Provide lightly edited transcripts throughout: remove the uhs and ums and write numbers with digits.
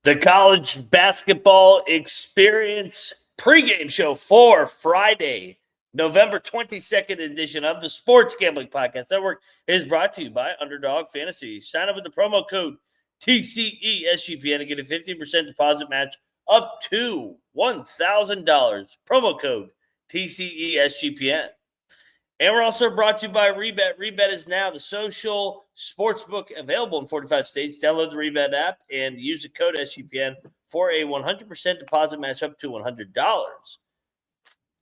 The college basketball experience pregame show for Friday, November 22nd edition of the Sports Gambling Podcast Network is brought to you by Underdog Fantasy. Sign up with the promo code TCESGPN and get a 15% deposit match up to $1,000. Promo code TCESGPN. And we're also brought to you by Rebet. Rebet is now the social sportsbook available in 45 states. Download the Rebet app and use the code SGPN for a 100% deposit match up to $100.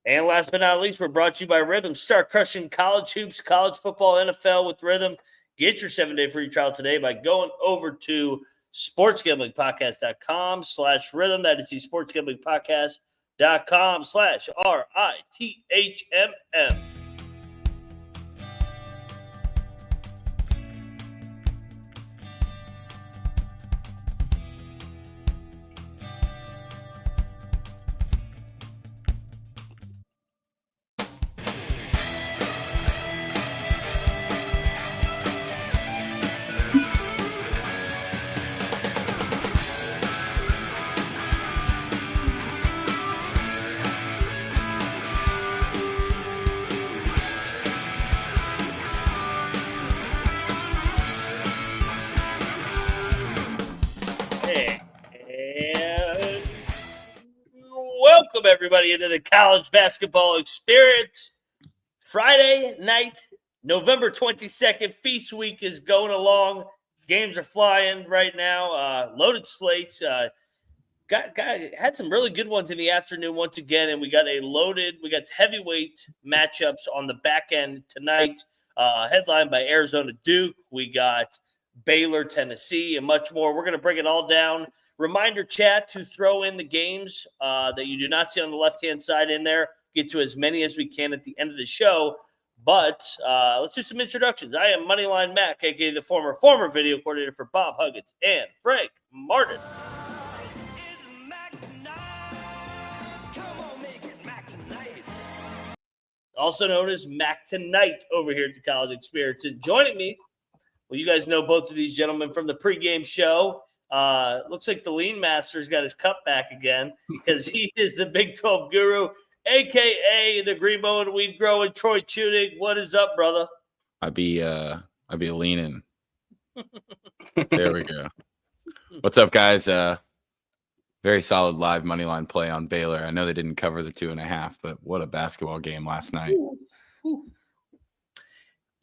And last but not least, we're brought to you by Rhythm. Start crushing college hoops, college football, NFL with Rhythm. Get your 7-day free trial today by going over to sportsgamblingpodcast.com/rhythm. That is the sportsgamblingpodcast.com/RITHMM. Welcome, everybody, into the college basketball experience. Friday night, November 22nd, Feast Week is going along. Games are flying right now. Loaded slates. Had some really good ones in the afternoon once again, and we got heavyweight matchups on the back end tonight. Headlined by Arizona Duke. We got Baylor, Tennessee, and much more. We're going to break it all down. Reminder, chat, to throw in the games that you do not see on the left-hand side in there. Get to as many as we can at the end of the show. But let's do some introductions. I am Moneyline Mac, a.k.a. the former video coordinator for Bob Huggins and Frank Martin. Also known as Mac Tonight over here at the College Experience. And joining me, well, you guys know both of these gentlemen from the pregame show. Looks like the Lean Master's got his cup back again because he is the Big 12 guru, a.k.a. the Greenbow and Weed Growing Troy Chewning. What is up, brother? I'd be leaning. There we go. What's up, guys? Very solid live money line play on Baylor. I know they didn't cover the 2.5, but what a basketball game last night.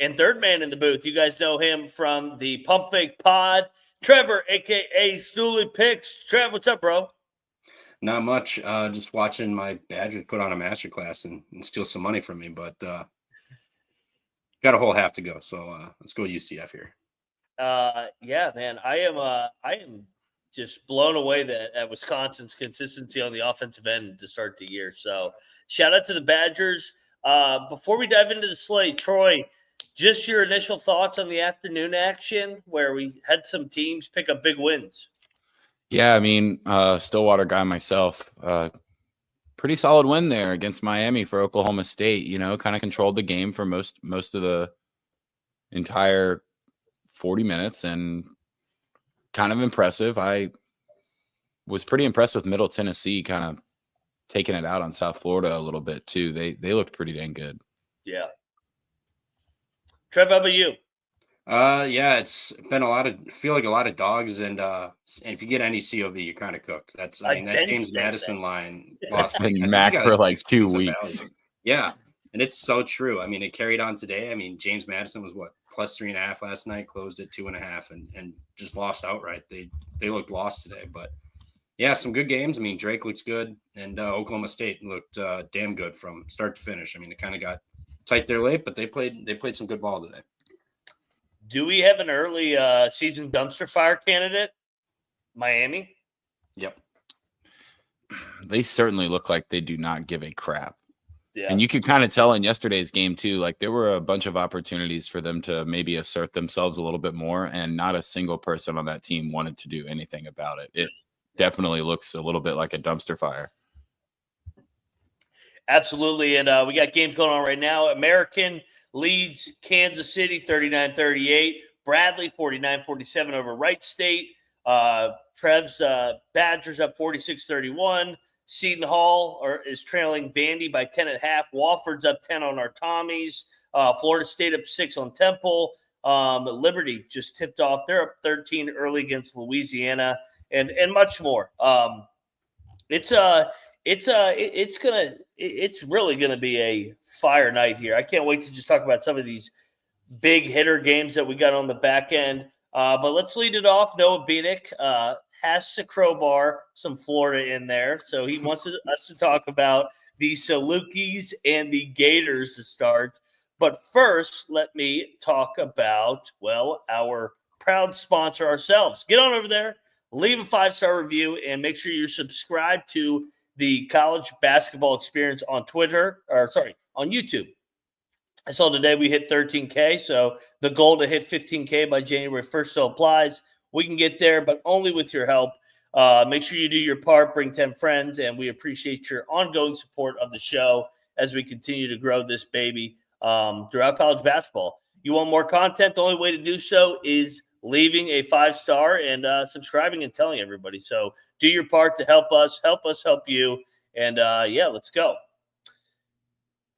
And third man in the booth, you guys know him from the Pump Fake Pod. Trevor, a.k.a. Stooley Picks. Trev, what's up, bro? Not much. Just watching my Badgers put on a masterclass and steal some money from me, but got a whole half to go. So let's go UCF here. Yeah, man. I am just blown away at Wisconsin's consistency on the offensive end to start the year. So shout out to the Badgers. Before we dive into the slate, Troy, just your initial thoughts on the afternoon action where we had some teams pick up big wins. Yeah, I mean, Stillwater guy myself, pretty solid win there against Miami for Oklahoma State. You know, kind of controlled the game for most of the entire 40 minutes and kind of impressive. I was pretty impressed with Middle Tennessee kind of taking it out on South Florida a little bit too. They looked pretty dang good. Yeah. Trev, how about you? Yeah, it's been a lot of dogs, and if you get any COV, you're kind of cooked. That James Madison line lost. That's been Mac for like 2 weeks. Yeah, and it's so true. I mean, it carried on today. I mean, James Madison was plus 3.5 last night, closed at 2.5, and just lost outright. They looked lost today, but yeah, some good games. I mean, Drake looks good, and Oklahoma State looked damn good from start to finish. I mean, it kind of got tight there late, but they played some good ball today. Do we have an early season dumpster fire candidate? Miami? Yep. They certainly look like they do not give a crap. Yeah. And you could kind of tell in yesterday's game too, like there were a bunch of opportunities for them to maybe assert themselves a little bit more, and not a single person on that team wanted to do anything about it. It definitely looks a little bit like a dumpster fire. Absolutely. And we got games going on right now. American leads Kansas City 39-38. Bradley 49-47 over Wright State. Trev's Badgers up 46-31. Seton Hall is trailing Vandy by 10.5. Wofford's up 10 on our Tommies. Florida State up 6 on Temple. Liberty just tipped off. They're up 13 early against Louisiana, and much more. It's really gonna be a fire night here. I can't wait to just talk about some of these big hitter games that we got on the back end. But let's lead it off. Noah Bieniek has to crowbar some Florida in there, so he wants us to talk about the Salukis and the Gators to start. But first, let me talk about, well, our proud sponsor ourselves. Get on over there, leave a 5-star review, and make sure you're subscribed to the College Basketball Experience on on YouTube. I saw today we hit 13K, so the goal to hit 15K by January 1st still applies. We can get there, but only with your help. Make sure you do your part, bring 10 friends, and we appreciate your ongoing support of the show as we continue to grow this baby throughout college basketball. You want more content? The only way to do so is leaving a 5-star and subscribing and telling everybody. So do your part to help us help you. And let's go.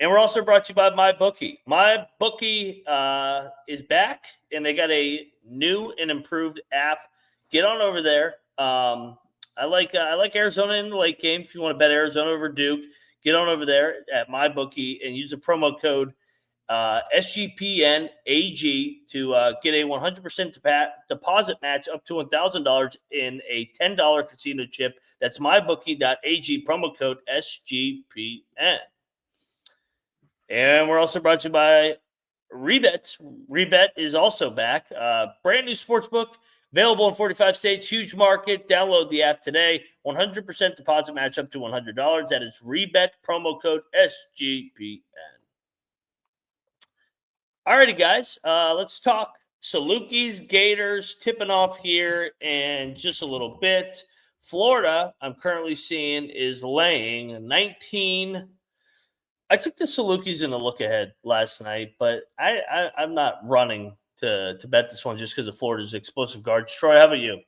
And we're also brought to you by MyBookie. MyBookie is back, and they got a new and improved app. Get on over there. I like Arizona in the late game. If you want to bet Arizona over Duke, get on over there at MyBookie and use the promo code SGPNAG to get a 100% deposit match up to $1,000 in a $10 casino chip. That's mybookie.ag, promo code SGPN. And we're also brought to you by Rebet. Rebet is also back. Brand new sportsbook, available in 45 states, huge market. Download the app today. 100% deposit match up to $100. That is Rebet, promo code SGPN. Alrighty, guys. Let's talk Salukis, Gators, tipping off here in just a little bit. Florida, I'm currently seeing, is laying 19. I took the Salukis in a look ahead last night, but I'm not running to bet this one just because of Florida's explosive guards. Troy, how about you?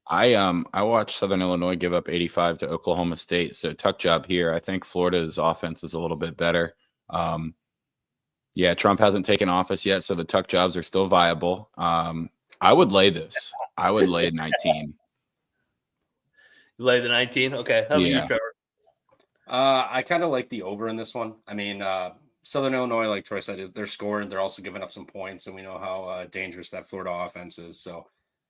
I watched Southern Illinois give up 85 to Oklahoma State, so tuck job here. I think Florida's offense is a little bit better. Trump hasn't taken office yet, so the tuck jobs are still viable. I would lay this. I would lay 19. You lay the 19? Okay. How about you, Trevor? I kind of like the over in this one. I mean, Southern Illinois, like Troy said, they're scoring. They're also giving up some points, and we know how dangerous that Florida offense is. So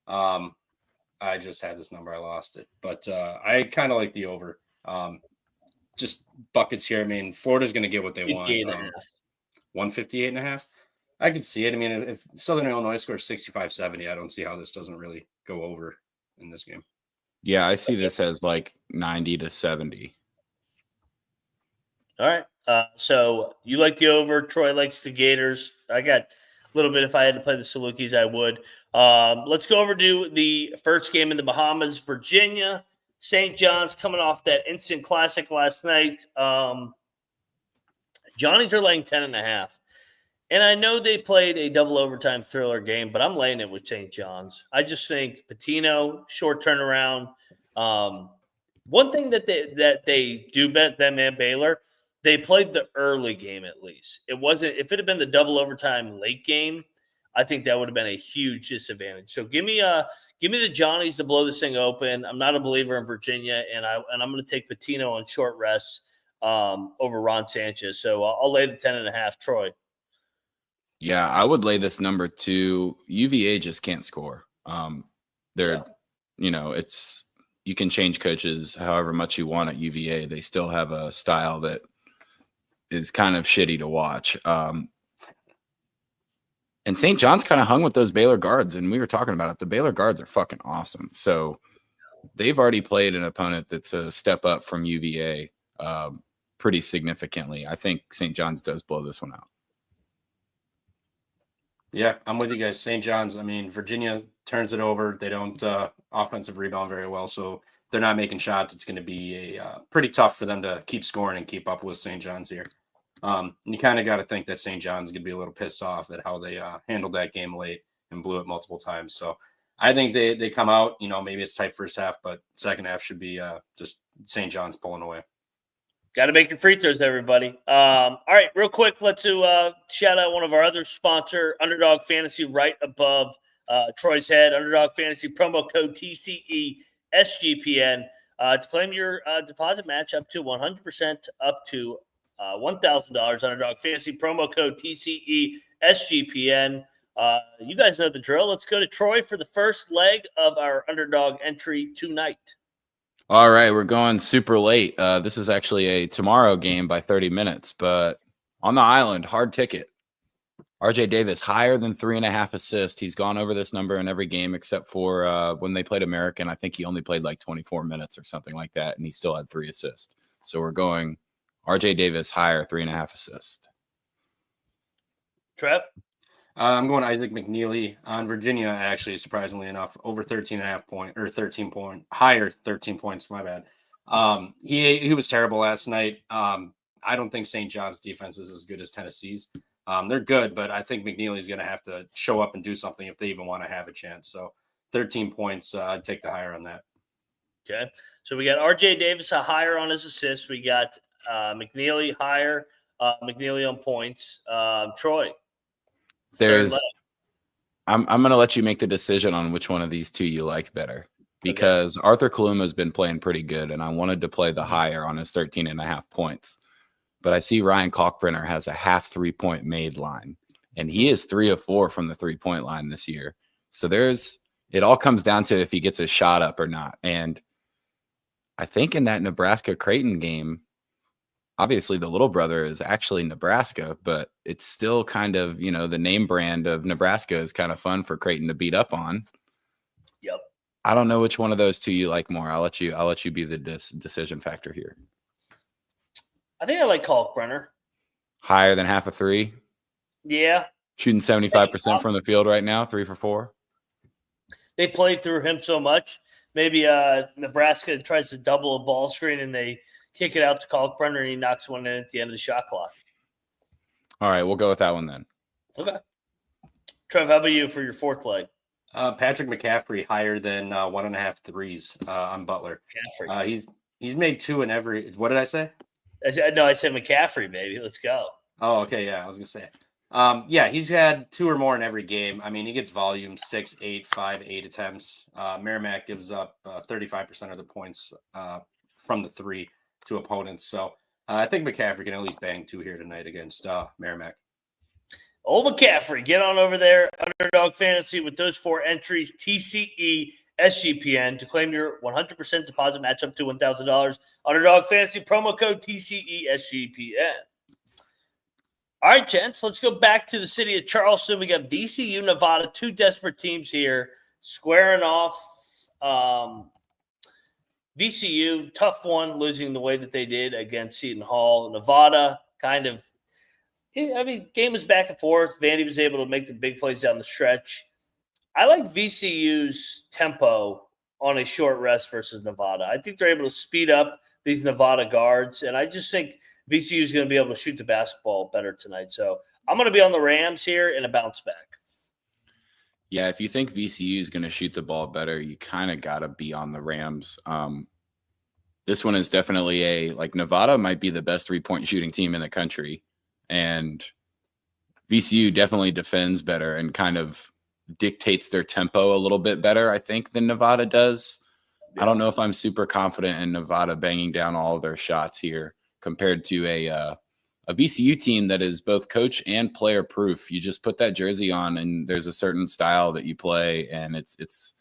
I just had this number. I lost it. But I kind of like the over. Just buckets here. I mean, Florida's going to get what they want. 158.5. I could see it. I mean, if Southern Illinois scores 65-70, I don't see how this doesn't really go over in this game. Yeah, I see this as like 90 to 70. All right. So you like the over. Troy likes the Gators. I got a little bit. If I had to play the Salukis, I would. Let's go over to the first game in the Bahamas, Virginia. St. John's coming off that instant classic last night. Johnnies are laying 10.5. And I know they played a double overtime thriller game, but I'm laying it with St. John's. I just think Patino, short turnaround. One thing that they do bet them and Baylor, they played the early game at least. It wasn't, if it had been the double overtime late game, I think that would have been a huge disadvantage. So give me the Johnnies to blow this thing open. I'm not a believer in Virginia, and I'm going to take Patino on short rests over Ron Sanchez. So I'll lay the 10.5. Troy. Yeah, I would lay this number too. UVA just can't score. It's you can change coaches however much you want at UVA. They still have a style that is kind of shitty to watch. And St. John's kind of hung with those Baylor guards, and we were talking about it. The Baylor guards are fucking awesome. So they've already played an opponent that's a step up from UVA pretty significantly. I think St. John's does blow this one out. Yeah, I'm with you guys. St. John's, I mean, Virginia turns it over. They don't offensive rebound very well, so they're not making shots. It's going to be pretty tough for them to keep scoring and keep up with St. John's here. You kind of got to think that St. John's going to be a little pissed off at how they handled that game late and blew it multiple times. So I think they come out, maybe it's tight first half, but second half should be just St. John's pulling away. Got to make your free throws, everybody. All right, real quick, let's shout out one of our other sponsor, Underdog Fantasy, right above Troy's head. Underdog Fantasy, promo code TCE SGPN. To claim your deposit match up to 100%, up to $1,000. Underdog Fantasy, promo code TCE SGPN. You guys know the drill. Let's go to Troy for the first leg of our Underdog entry tonight. All right, we're going super late. This is actually a tomorrow game by 30 minutes, but on the island, hard ticket. RJ Davis, higher than 3.5 assists. He's gone over this number in every game except for when they played American. I think he only played like 24 minutes or something like that, and he still had 3 assists. So we're going RJ Davis, higher, 3.5 assists. Trev? I'm going Isaac McNeely on Virginia, actually, surprisingly enough, over 13.5 point or 13 point, higher 13 points. My bad. He was terrible last night. I don't think St. John's defense is as good as Tennessee's. They're good, but I think McNeely's going to have to show up and do something if they even want to have a chance. So 13 points, I'd take the higher on that. Okay. So we got RJ Davis a higher on his assists. We got McNeely higher, McNeely on points. Troy. I'm going to let you make the decision on which one of these two you like better, because Arthur Kaluma has been playing pretty good, and I wanted to play the higher on his 13.5 points. But I see Ryan Kalkbrenner has a half 3-point made line, and he is 3 of 4 from the 3-point line this year. So it all comes down to if he gets a shot up or not. And I think in that Nebraska-Creighton game, obviously the little brother is actually Nebraska, but it's still kind of, the name brand of Nebraska is kind of fun for Creighton to beat up on. Yep. I don't know which one of those two you like more. I'll let you be the decision factor here. I think I like Kalkbrenner. Higher than half a 3? Yeah. Shooting 75% from the field right now, 3 for 4. They played through him so much. Maybe Nebraska tries to double a ball screen and they kick it out to Kalkbrenner and he knocks one in at the end of the shot clock. All right, we'll go with that one then. Okay. Trev, how about you for your fourth leg? Patrick McCaffrey higher than 1.5 threes on Butler. He's made 2 in every. What did I say? I said McCaffrey, baby. Let's go. Oh, okay. Yeah, I was going to say. He's had 2 or more in every game. I mean, he gets volume, 6, 8, 5, 8 attempts. Merrimack gives up 35% of the points from the 3 to opponents. So I think McCaffrey can at least bang 2 here tonight against Merrimack. Old McCaffrey, get on over there. Underdog Fantasy with those 4 entries. TCE SGPN to claim your 100% deposit match up to $1,000. Underdog Fantasy promo code TCE SGPN. All right, gents, let's go back to the city of Charleston. We got VCU, Nevada, 2 desperate teams here squaring off. VCU, tough one, losing the way that they did against Seton Hall. Nevada, game was back and forth. Vandy was able to make the big plays down the stretch. I like VCU's tempo on a short rest versus Nevada. I think they're able to speed up these Nevada guards, and I just think VCU is going to be able to shoot the basketball better tonight. So I'm going to be on the Rams here in a bounce back. Yeah, if you think VCU is going to shoot the ball better, you kind of got to be on the Rams. This one is definitely Nevada might be the best 3-point shooting team in the country, and VCU definitely defends better and kind of dictates their tempo a little bit better, I think, than Nevada does. Yeah. I don't know if I'm super confident in Nevada banging down all of their shots here compared to a VCU team that is both coach and player proof. You just put that jersey on and there's a certain style that you play, and it's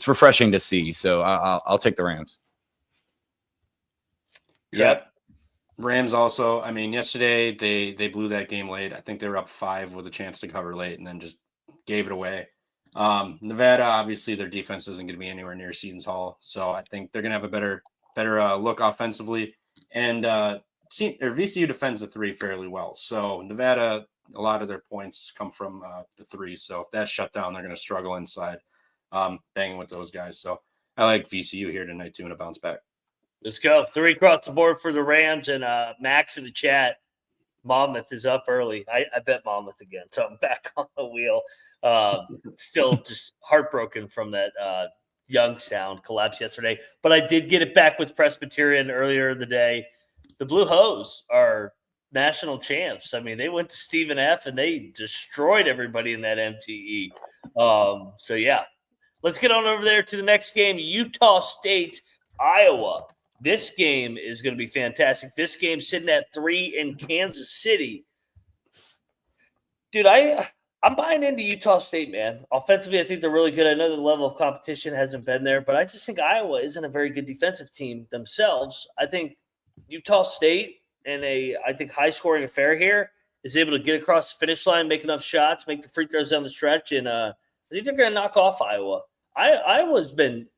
refreshing to see. So I'll take the Rams. Yeah. Rams also, yesterday they blew that game late. I think they were up 5 with a chance to cover late and then just gave it away. Nevada, obviously their defense isn't going to be anywhere near Seton Hall. So I think they're going to have a better look offensively. And VCU defends the 3 fairly well. So Nevada, a lot of their points come from the 3. So if that's shut down, they're going to struggle inside, banging with those guys. So I like VCU here tonight too in a bounce back. Let's go. 3 across the board for the Rams, and Max in the chat. Monmouth is up early. I bet Monmouth again, so I'm back on the wheel. Still just heartbroken from that Youngstown collapse yesterday. But I did get it back with Presbyterian earlier in the day. The Blue Hose are national champs. I mean, they went to Stephen F. and they destroyed everybody in that MTE. So, yeah. Let's get on over there to the next game, Utah State, Iowa. This game is going to be fantastic. This game sitting at 3 in Kansas City. Dude, I'm buying into Utah State, man. Offensively, I think they're really good. I know the level of competition hasn't been there, but I just think Iowa isn't a very good defensive team themselves. I think Utah State in I think high-scoring affair here is able to get across the finish line, make enough shots, make the free throws down the stretch, and I think they're going to knock off Iowa. Iowa's been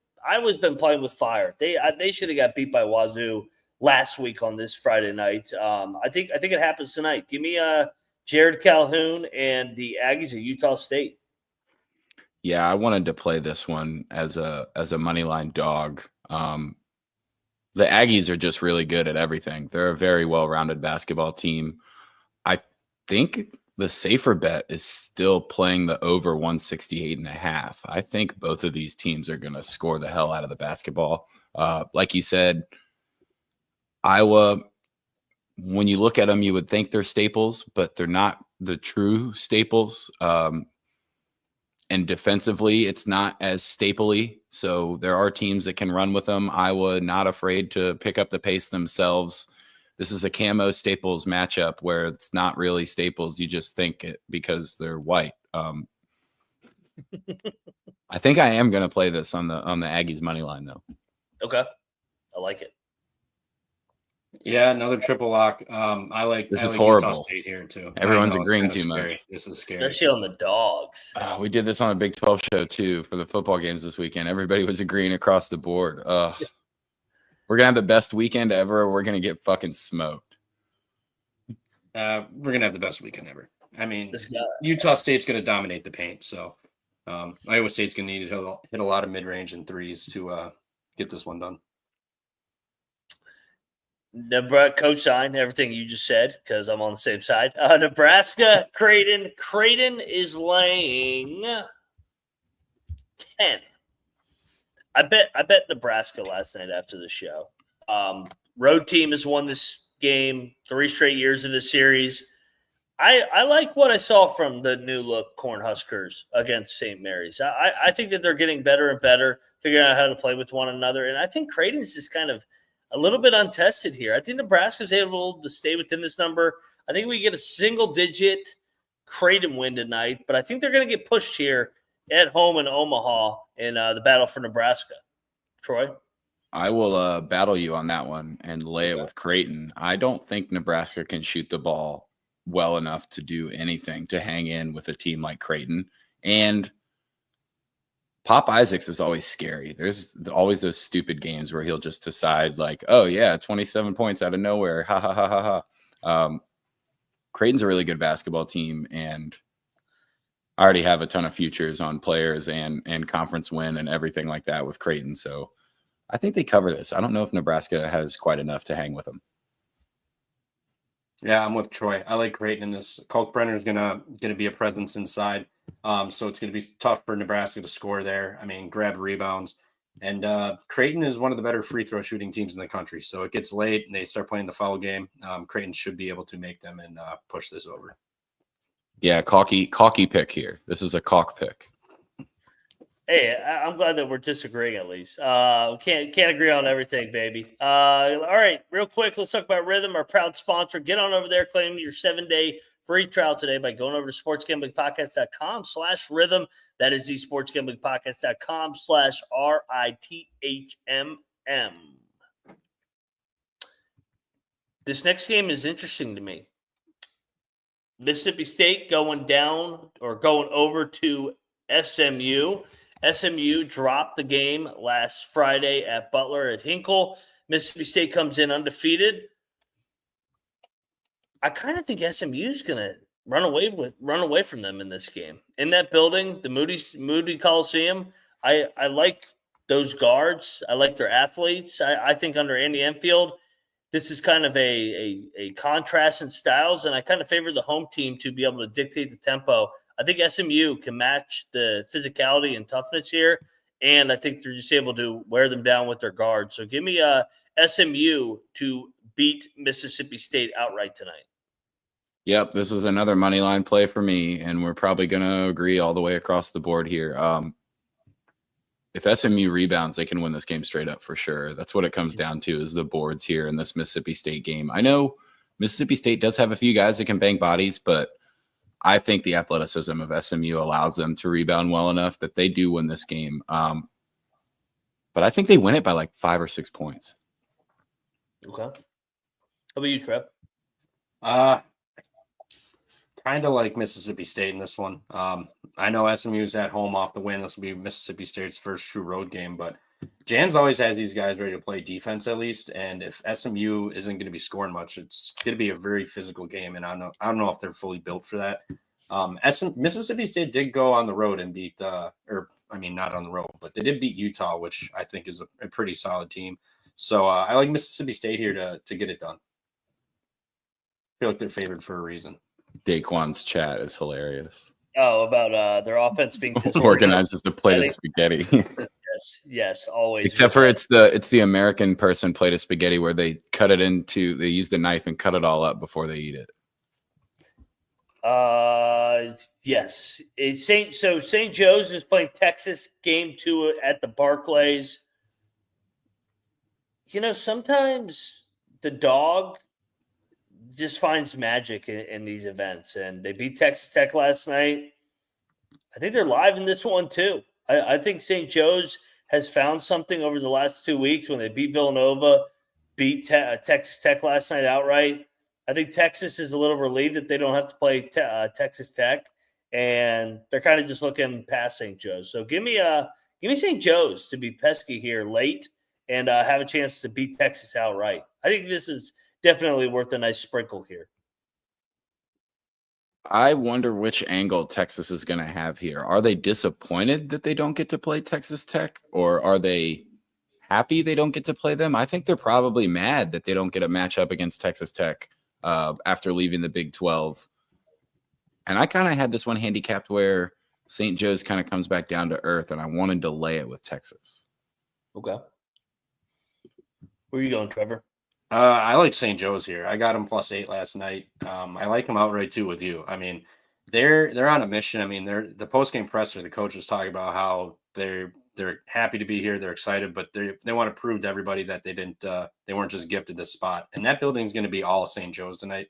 playing with fire. They should have got beat by Wazoo last week on this Friday night. I think it happens tonight. Give me Jared Calhoun and the Aggies of Utah State. Yeah, I wanted to play this one as a moneyline dog. The Aggies are just really good at everything. They're a very well-rounded basketball team. I think the safer bet is still playing the over 168.5. I think both of these teams are going to score the hell out of the basketball. Like you said, Iowa, when you look at them, you would think they're staples, but they're not the true staples. And defensively, it's not as stapley. So there are teams that can run with them. Iowa not afraid to pick up the pace themselves. This is a camo Staples matchup where it's not really Staples. You just think it because they're white. I think I am going to play this on the Aggies money line though. Okay, I like it. Yeah, another triple lock. I like this. Is like horrible. Utah State here too. Everyone's agreeing too much. This is scary, especially on the dogs. We did this on a Big 12 show too for the football games this weekend. Everybody was agreeing across the board. We're gonna have the best weekend ever. Or we're gonna get fucking smoked. We're gonna have the best weekend ever. I mean, Utah State's gonna dominate the paint. So Iowa State's gonna need to hit a lot of mid-range and threes to get this one done. Coach sign everything you just said because I'm on the same side. Nebraska, Creighton. Creighton is laying 10. I bet Nebraska last night after the show. Road team has won this game 3 straight years in the series. I like what I saw from the new look Cornhuskers against St. Mary's. I think that they're getting better and better, figuring out how to play with one another. And I think Creighton's just kind of a little bit untested here. I think Nebraska's able to stay within this number. I think we get a single-digit Creighton win tonight, but I think they're going to get pushed here at home in Omaha in the battle for Nebraska. Troy? I will battle you on that one and lay it with Creighton. I don't think Nebraska can shoot the ball well enough to do anything to hang in with a team like Creighton. And Pop Isaacs is always scary. There's always those stupid games where he'll just decide like, oh, yeah, 27 points out of nowhere. Ha, ha, ha, ha, ha. Creighton's a really good basketball team, and I already have a ton of futures on players and conference win and everything like that with Creighton. So I think they cover this. I don't know if Nebraska has quite enough to hang with them. Yeah, I'm with Troy. I like Creighton in this. Kalkbrenner is gonna be a presence inside. So it's going to be tough for Nebraska to score there. I mean, grab rebounds. And Creighton is one of the better free throw shooting teams in the country. So it gets late and they start playing the foul game. Creighton should be able to make them and push this over. Yeah, cocky pick here. This is a cock pick. Hey, I'm glad that we're disagreeing at least. Can't agree on everything, baby. All right, real quick, let's talk about Rhythm, our proud sponsor. Get on over there, claim your 7-day free trial today by going over to sportsgamblingpodcast.com/rhythm. That is the sportsgamblingpodcast.com/RITHMM. This next game is interesting to me. Mississippi State going over to SMU. SMU dropped the game last Friday at Butler at Hinkle. Mississippi State comes in undefeated. I kind of think SMU is going to run away from them in this game. In that building, the Moody Coliseum, I like those guards. I like their athletes. I think under Andy Enfield, this is kind of a contrast in styles, and I kind of favor the home team to be able to dictate the tempo. I I think SMU can match the physicality and toughness here, and I think they're just able to wear them down with their guards. So give me SMU to beat Mississippi State outright tonight. Yep, this is another money line play for me, and we're probably going to agree all the way across the board here. If SMU rebounds, they can win this game straight up for sure. That's what it comes down to, is the boards here in this Mississippi State game. I know Mississippi State does have a few guys that can bang bodies, but I think the athleticism of SMU allows them to rebound well enough that they do win this game. But I think they win it by like 5 or 6 points. Okay. How about you, Trev? Kind of like Mississippi State in this one. I know SMU's at home off the win. This will be Mississippi State's first true road game, but Jan's always has these guys ready to play defense at least. And if SMU isn't going to be scoring much, it's going to be a very physical game. And I don't know if they're fully built for that. Mississippi State did go on the road and beat, not on the road, but they did beat Utah, which I think is a pretty solid team. So I like Mississippi State here to get it done. I feel like they're favored for a reason. Daquan's chat is hilarious. Oh, about their offense being organized as the plate of spaghetti. Yes, always. Except for it's the American person plate of spaghetti where they they use the knife and cut it all up before they eat it. Yes. St. Joe's is playing Texas game 2 at the Barclays. Sometimes the dog just finds magic in these events, and they beat Texas Tech last night. I think they're live in this one too. I think St. Joe's has found something over the last 2 weeks when they beat Villanova, beat Texas Tech last night outright. I think Texas is a little relieved that they don't have to play Texas Tech, and they're kind of just looking past St. Joe's. So give me St. Joe's to be pesky here late and have a chance to beat Texas outright. I think this is definitely worth a nice sprinkle here. I wonder which angle Texas is going to have here. Are they disappointed that they don't get to play Texas Tech, or are they happy they don't get to play them? I think they're probably mad that they don't get a matchup against Texas Tech after leaving the Big 12. And I kind of had this one handicapped where St. Joe's kind of comes back down to earth, and I wanted to lay it with Texas. Okay. Where are you going, Trevor? I like St. Joe's here. I got them +8 last night. I like them outright too with you. I mean, they're on a mission. I mean, the post-game presser, the coach was talking about how they're happy to be here. They're excited, but they want to prove to everybody that they weren't just gifted this spot. And that building is going to be all St. Joe's tonight.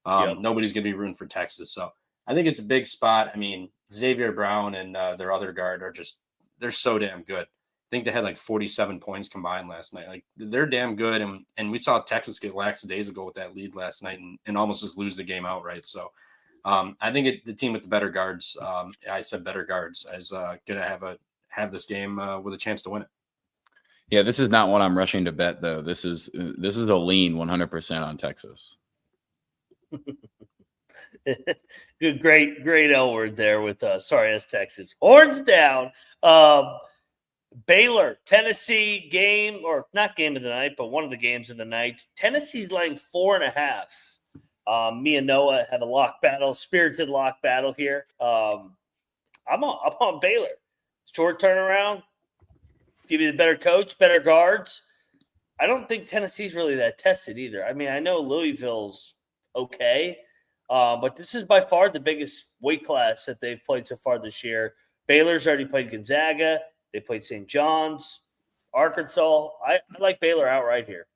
Nobody's going to be rooting for Texas. So I think it's a big spot. I mean, Xavier Brown and their other guard they're so damn good. I think they had like 47 points combined last night. Like, they're damn good. And we saw Texas get lackadaisical with that lead last night and almost just lose the game outright. So I think the team with the better guards, I said better guards, is going to have this game with a chance to win it. Yeah, this is not one I'm rushing to bet, though. This is a lean 100% on Texas. Good, great L word there with sorry, as Texas. Horns down. Baylor, Tennessee game, or not game of the night, but one of the games of the night. Tennessee's laying 4.5. Me and Noah have a lock battle, spirited lock battle here. I'm on Baylor. Short turnaround. Give me the better coach, better guards. I don't think Tennessee's really that tested either. I mean, I know Louisville's okay, but this is by far the biggest weight class that they've played so far this year. Baylor's already played Gonzaga. They played St. John's, Arkansas. I like Baylor outright here.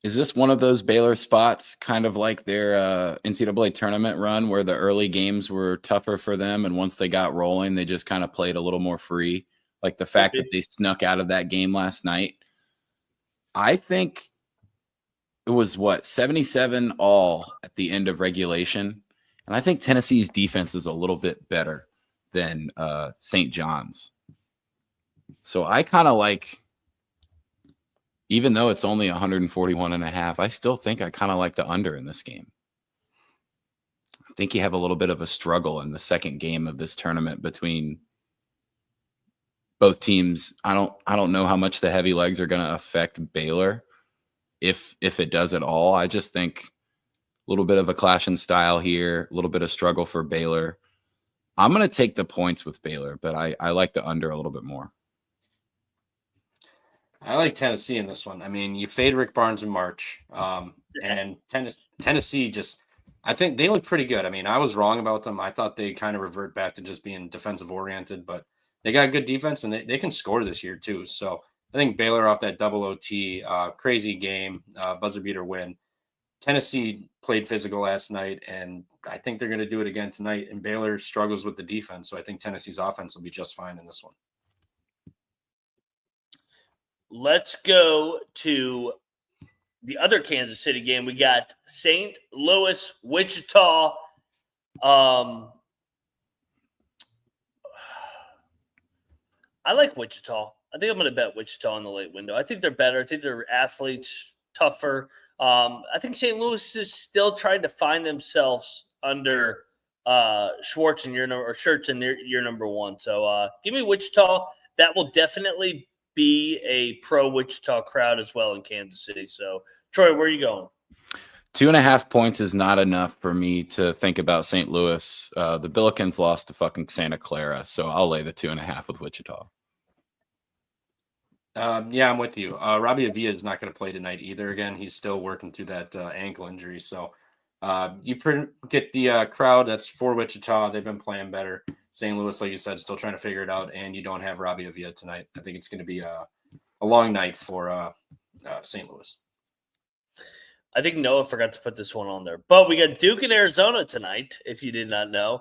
Is this one of those Baylor spots, kind of like their NCAA tournament run, where the early games were tougher for them, and once they got rolling, they just kind of played a little more free? Like the fact that they snuck out of that game last night. I think it was 77 all at the end of regulation, and I think Tennessee's defense is a little bit better than St. John's. So I kind of like, even though it's only 141.5, I still think I kind of like the under in this game. I think you have a little bit of a struggle in the second game of this tournament between both teams. I don't know how much the heavy legs are going to affect Baylor, if it does at all. I just think a little bit of a clash in style here, a little bit of struggle for Baylor. I'm going to take the points with Baylor, but I like the under a little bit more. I like Tennessee in this one. I mean, you fade Rick Barnes in March, and Tennessee just – I think they look pretty good. I mean, I was wrong about them. I thought they kind of revert back to just being defensive-oriented, but they got good defense, and they can score this year too. So I think Baylor off that double OT, crazy game, buzzer beater win. Tennessee played physical last night, and I think they're going to do it again tonight. And Baylor struggles with the defense, so I think Tennessee's offense will be just fine in this one. Let's go to the other Kansas City game. We got St. Louis, Wichita. I like Wichita. I think I'm going to bet Wichita in the late window. I think they're better. I think they're athletes, tougher. I think St. Louis is still trying to find themselves under Schwartz in year number one. So give me Wichita. That will definitely be a pro Wichita crowd as well in Kansas City. So Troy, where are you going? 2.5 points is not enough for me to think about St. Louis. The Billikens lost to fucking Santa Clara, so I'll lay the 2.5 with Wichita. Yeah, I'm with you. Robbie Avila is not going to play tonight either. Again, he's still working through that ankle injury. So you get the crowd that's for Wichita. They've been playing better. St. Louis, like you said, still trying to figure it out, and you don't have Robbie Avila tonight. I think it's going to be a long night for St. Louis. I think Noah forgot to put this one on there. But we got Duke and Arizona tonight, if you did not know.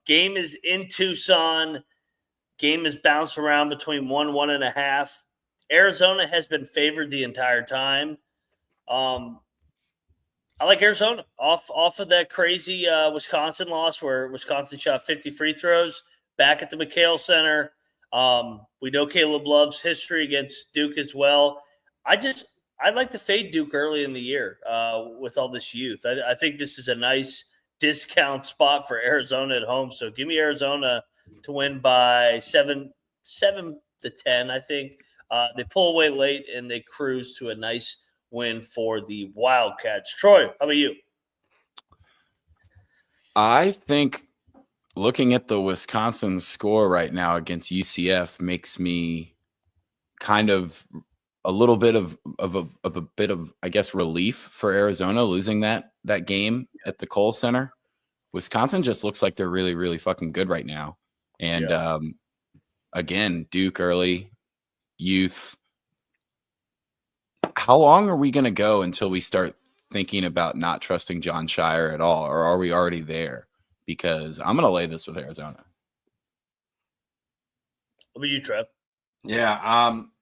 Game is in Tucson. Game is bounced around between 1.5. Arizona has been favored the entire time. I like Arizona off of that crazy Wisconsin loss where Wisconsin shot 50 free throws back at the McHale Center. We know Caleb Love's history against Duke as well. I'd like to fade Duke early in the year with all this youth. I think this is a nice discount spot for Arizona at home. So give me Arizona to win by 7 to 10, I think. They pull away late and they cruise to a nice win for the Wildcats. Troy, how about you? I think looking at the Wisconsin score right now against UCF makes me kind of a little bit of a bit of, I guess, relief for Arizona losing that game at the Kohl Center. Wisconsin just looks like they're really, really fucking good right now. And again, Duke early, youth. How long are we going to go until we start thinking about not trusting John Shire at all? Or are we already there? Because I'm going to lay this with Arizona. What about you, Trev? Yeah,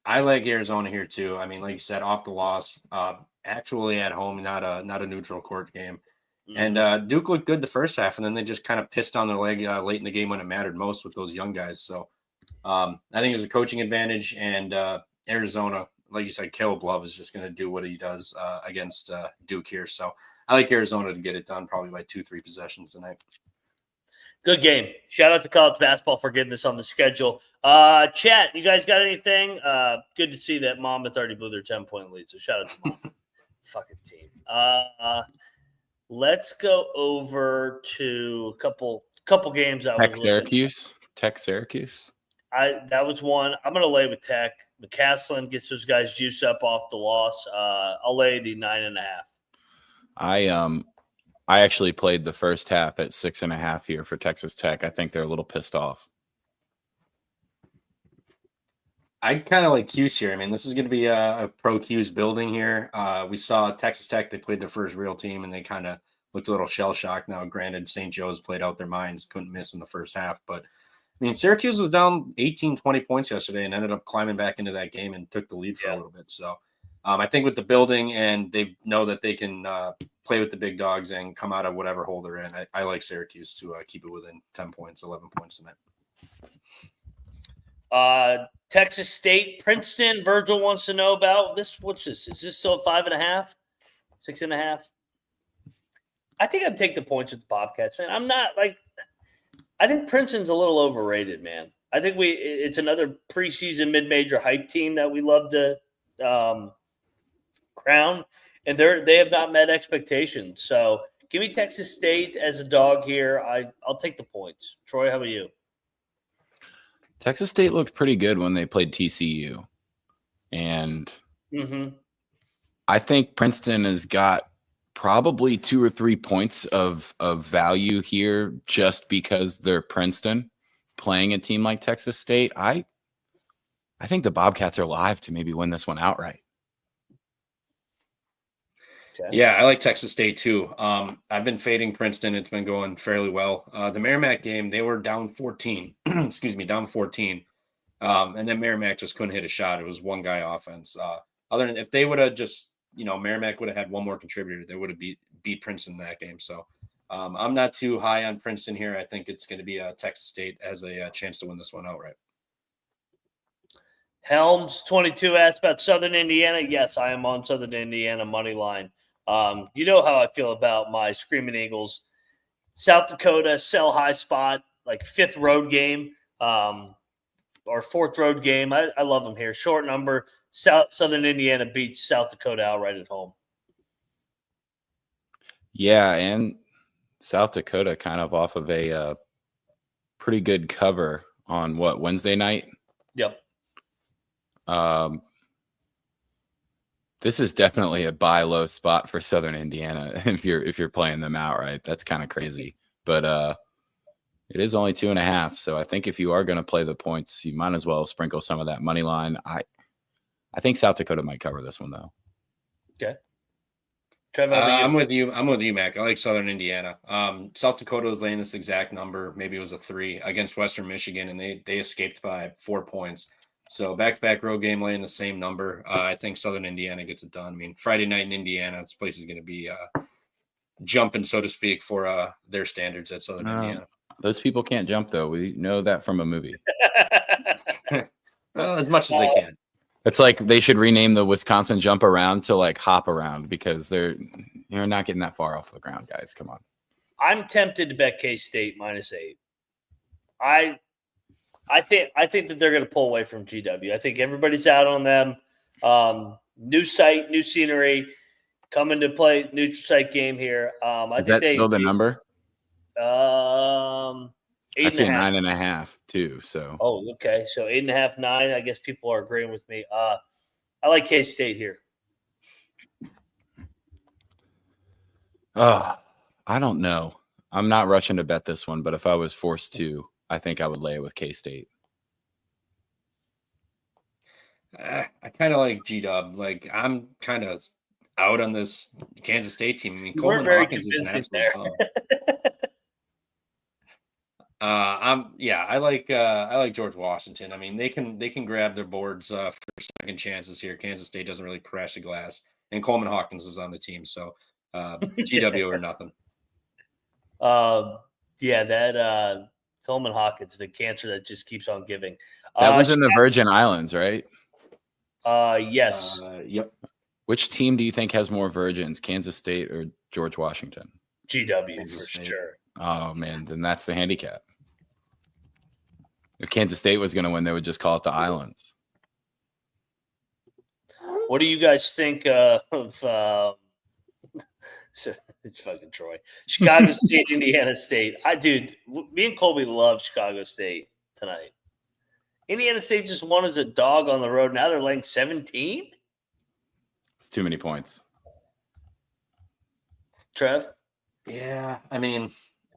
I like Arizona here too. I mean, like you said, off the loss, actually at home, not a neutral court game. Mm-hmm. And Duke looked good the first half, and then they just kind of pissed on their leg late in the game when it mattered most with those young guys. So I think it was a coaching advantage, and Arizona, like you said, Caleb Love is just going to do what he does against Duke here. So I like Arizona to get it done probably by 2-3 possessions tonight. Good game. Shout out to college basketball for getting this on the schedule. Chat, you guys got anything? Good to see that Monmouth already blew their 10-point lead. So shout out to Monmouth. Fucking team. Let's go over to a couple games. Tech Syracuse. That was one. I'm going to lay with Tech. McCaslin gets those guys juice up off the loss. I'll lay the 9.5. I actually played the first half at 6.5 here for Texas Tech. I think they're a little pissed off. I kind of like Cuse here. I mean, this is going to be a pro Cuse building here. We saw Texas Tech. They played their first real team, and they kind of looked a little shell-shocked. Now, granted, St. Joe's played out their minds, couldn't miss in the first half. But, I mean, Syracuse was down 18, 20 points yesterday and ended up climbing back into that game and took the lead for a little bit. So, I think with the building and they know that they can play with the big dogs and come out of whatever hole they're in, I like Syracuse to keep it within 10 points, 11 points tonight. Texas State, Princeton. Virgil wants to know about this. What's this? Is this still 5.5? 6.5? I think I'd take the points with the Bobcats, man. I'm not like – I think Princeton's a little overrated, man. I think it's another preseason mid-major hype team that we love to crown, and they have not met expectations. So Give me Texas State as a dog here. I'll take the points. Troy, how about you? Texas State looked pretty good when they played TCU. And I think Princeton has got probably 2 or 3 points of value here just because they're Princeton playing a team like Texas State. I think the Bobcats are live to maybe win this one outright. Okay. Yeah, I like Texas State too. I've been fading Princeton. It's been going fairly well. The Merrimack game, they were down 14. Down 14. And then Merrimack just couldn't hit a shot. It was one guy offense. Other than if they would have just, Merrimack would have had one more contributor, they would have beat Princeton in that game. So I'm not too high on Princeton here. I think it's going to be Texas State as a chance to win this one outright. Helms 22 asked about Southern Indiana. Yes, I am on Southern Indiana money line. You know how I feel about my Screaming Eagles. South Dakota, sell high spot, like 5th road game or 4th road game. I love them here. Short number. Southern Indiana beats South Dakota outright at home. Yeah, and South Dakota kind of off of a pretty good cover on Wednesday night? Yep. This is definitely a buy low spot for Southern Indiana if you're playing them outright. That's kind of crazy, but it is only 2.5. So I think if you are going to play the points, you might as well sprinkle some of that money line. I think South Dakota might cover this one though. Okay. Trevor, I'm with you. I'm with you, Mac. I like Southern Indiana. South Dakota was laying this exact number. Maybe it was a 3 against Western Michigan, and they escaped by 4 points. So back-to-back road game laying the same number. I think Southern Indiana gets it done. I mean, Friday night in Indiana, this place is going to be jumping, so to speak, for their standards at Southern Indiana. Those people can't jump, though. We know that from a movie. Well, as much as they can. It's like they should rename the Wisconsin jump around to like hop around because you're not getting that far off the ground, guys. Come on. I'm tempted to bet K-State -8. I think that they're going to pull away from GW. I think everybody's out on them. New site, new scenery, coming to play neutral site game here. Is that still the number? 8.5. I see 9.5 too. So. Oh, okay. So 8.5, 9. I guess people are agreeing with me. I like K-State here. I don't know. I'm not rushing to bet this one, but if I was forced to, I think I would lay it with K-State. I kind of like G-Dub. Like, I'm kind of out on this Kansas State team. I mean, Coleman Hawkins is an absolute bum. I like George Washington. I mean, they can grab their boards for second chances here. Kansas State doesn't really crash the glass, and Coleman Hawkins is on the team, so GW or nothing. Coleman Hawkins, the cancer that just keeps on giving. That was in the Virgin Islands, right? Yes. Yep. Which team do you think has more virgins, Kansas State or George Washington? GW Kansas for State. sure. Oh, man, then that's the handicap. If Kansas State was going to win, they would just call it the Islands. What do you guys think of it's fucking Troy. Chicago State, Indiana State. Me and Colby love Chicago State tonight. Indiana State just won as a dog on the road. Now they're laying 17? It's too many points. Trev? Yeah, I mean,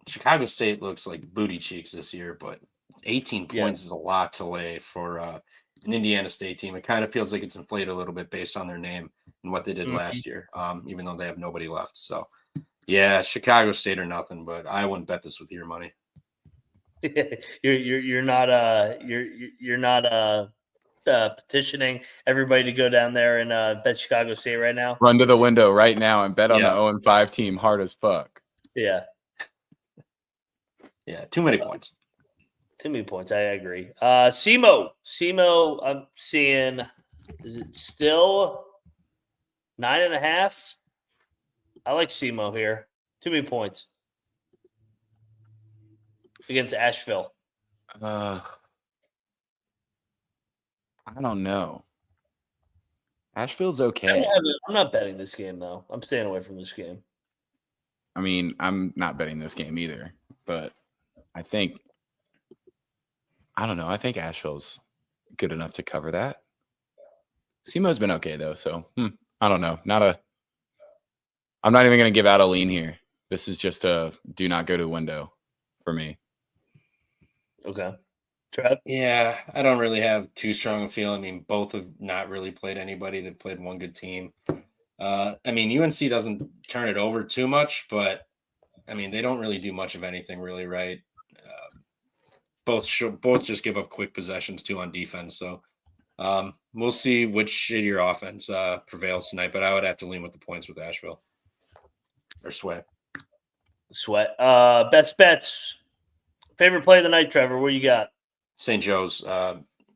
Chicago State looks like booty cheeks this year, but 18 points is a lot to lay for an Indiana State team. It kind of feels like it's inflated a little bit based on their name and what they did last year, even though they have nobody left. So, yeah, Chicago State or nothing, but I wouldn't bet this with your money. You're not petitioning everybody to go down there and bet Chicago State right now. Run to the window right now and bet on the 0-5 team hard as fuck. Yeah. Yeah, too many points. Too many points. I agree. SEMO, I'm seeing, is it still 9.5? I like SEMO here. Too many points against Asheville. I don't know. Asheville's okay. I'm not betting this game, though. I'm staying away from this game. I mean, I'm not betting this game either, but I think Asheville's good enough to cover that. SEMO's been okay though, so I don't know. I'm not even going to give out a lean here. This is just a do not go to window for me. Okay. Trev? Yeah, I don't really have too strong a feel. I mean, both have not really played anybody. They've played one good team. I mean, UNC doesn't turn it over too much, but I mean, they don't really do much of anything really right. Both just give up quick possessions too on defense. So we'll see which shittier offense prevails tonight, but I would have to lean with the points with Asheville or Sweat. Best bets. Favorite play of the night, Trevor. What you got? St. Joe's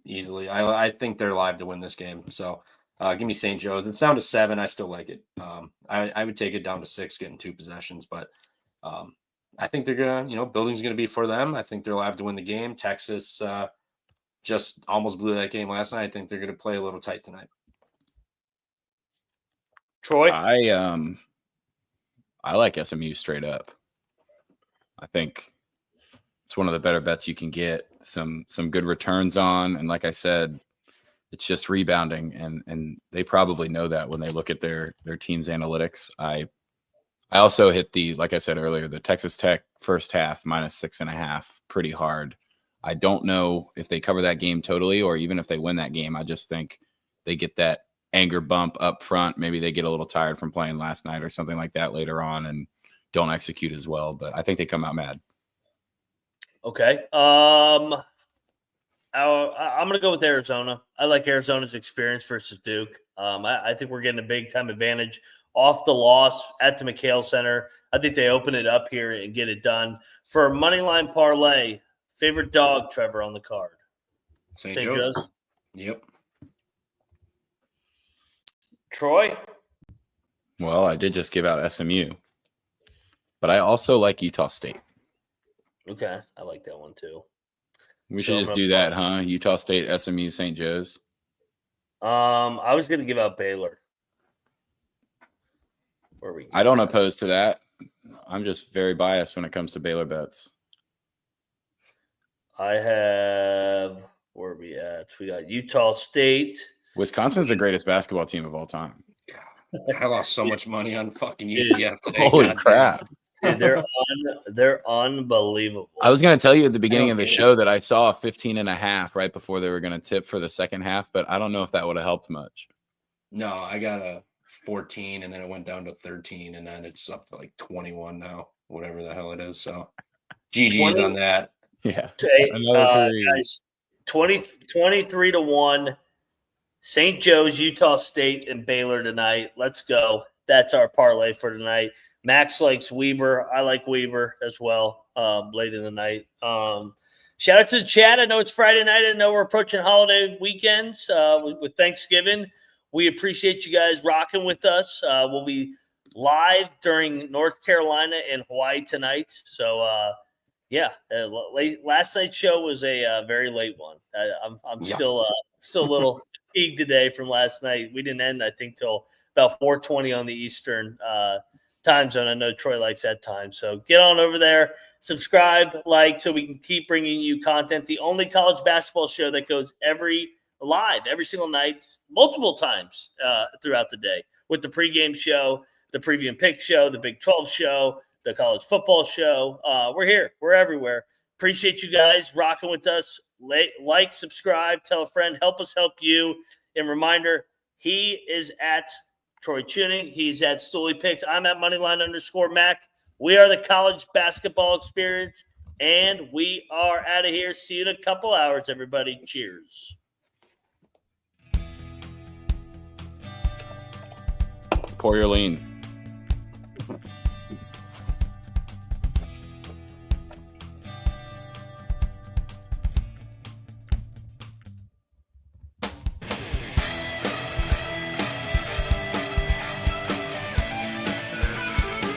easily. I think they're live to win this game. So give me St. Joe's. It's down to 7. I still like it. I would take it down to 6, getting 2 possessions, but I think they're going to, building's going to be for them. I think they're live to win the game. Texas just almost blew that game last night. I think they're going to play a little tight tonight. Troy? I like SMU straight up. I think it's one of the better bets you can get. Some good returns on, and like I said, it's just rebounding, and they probably know that when they look at their team's analytics. I also hit like I said earlier, the Texas Tech first half -6.5 pretty hard. I don't know if they cover that game totally, or even if they win that game. I just think they get that anger bump up front. Maybe they get a little tired from playing last night or something like that later on, and don't execute as well. But I think they come out mad. Okay. I'm going to go with Arizona. I like Arizona's experience versus Duke. I think we're getting a big-time advantage off the loss at the McHale Center. I think they open it up here and get it done. For a moneyline parlay, favorite dog, Trevor, on the card? St. Joe's. Yep. Troy? Well, I did just give out SMU, but I also like Utah State. Okay, I like that one too. We should just do that, huh? Utah State, SMU, St. Joe's. I was going to give out Baylor. I don't oppose to that. I'm just very biased when it comes to Baylor bets. I have – where are we at? We got Utah State. Wisconsin's the greatest basketball team of all time. I lost so much money on fucking UCF today. Holy crap. Dude, they're unbelievable. I was going to tell you at the beginning of the show that I saw 15.5 right before they were going to tip for the second half, but I don't know if that would have helped much. No, I got a 14, and then it went down to 13, and then it's up to like 21 now, whatever the hell it is. So GG's on that. Yeah. Guys, 23-1, St. Joe's, Utah State, and Baylor tonight. Let's go. That's our parlay for tonight. Max likes Weber. I like Weber as well late in the night. Shout out to the chat. I know it's Friday night. I know we're approaching holiday weekends with Thanksgiving. We appreciate you guys rocking with us. We'll be live during North Carolina and Hawaii tonight. So, last night's show was a very late one. I'm still a little fatigued today from last night. We didn't end, I think, till about 4:20 on the Eastern time zone. I know Troy likes that time. So get on over there, subscribe, like, so we can keep bringing you content. The only college basketball show that goes every single night, multiple times throughout the day, with the pregame show, the preview and pick show, the Big 12 show, the college football show. We're here. We're everywhere. Appreciate you guys rocking with us. Like, subscribe, tell a friend, help us help you. And reminder, he is at Troy Chewning. He's at Stooley Picks. I'm at Moneyline_Mac. We are the college basketball experience, and we are out of here. See you in a couple hours, everybody. Cheers. Pour your lean.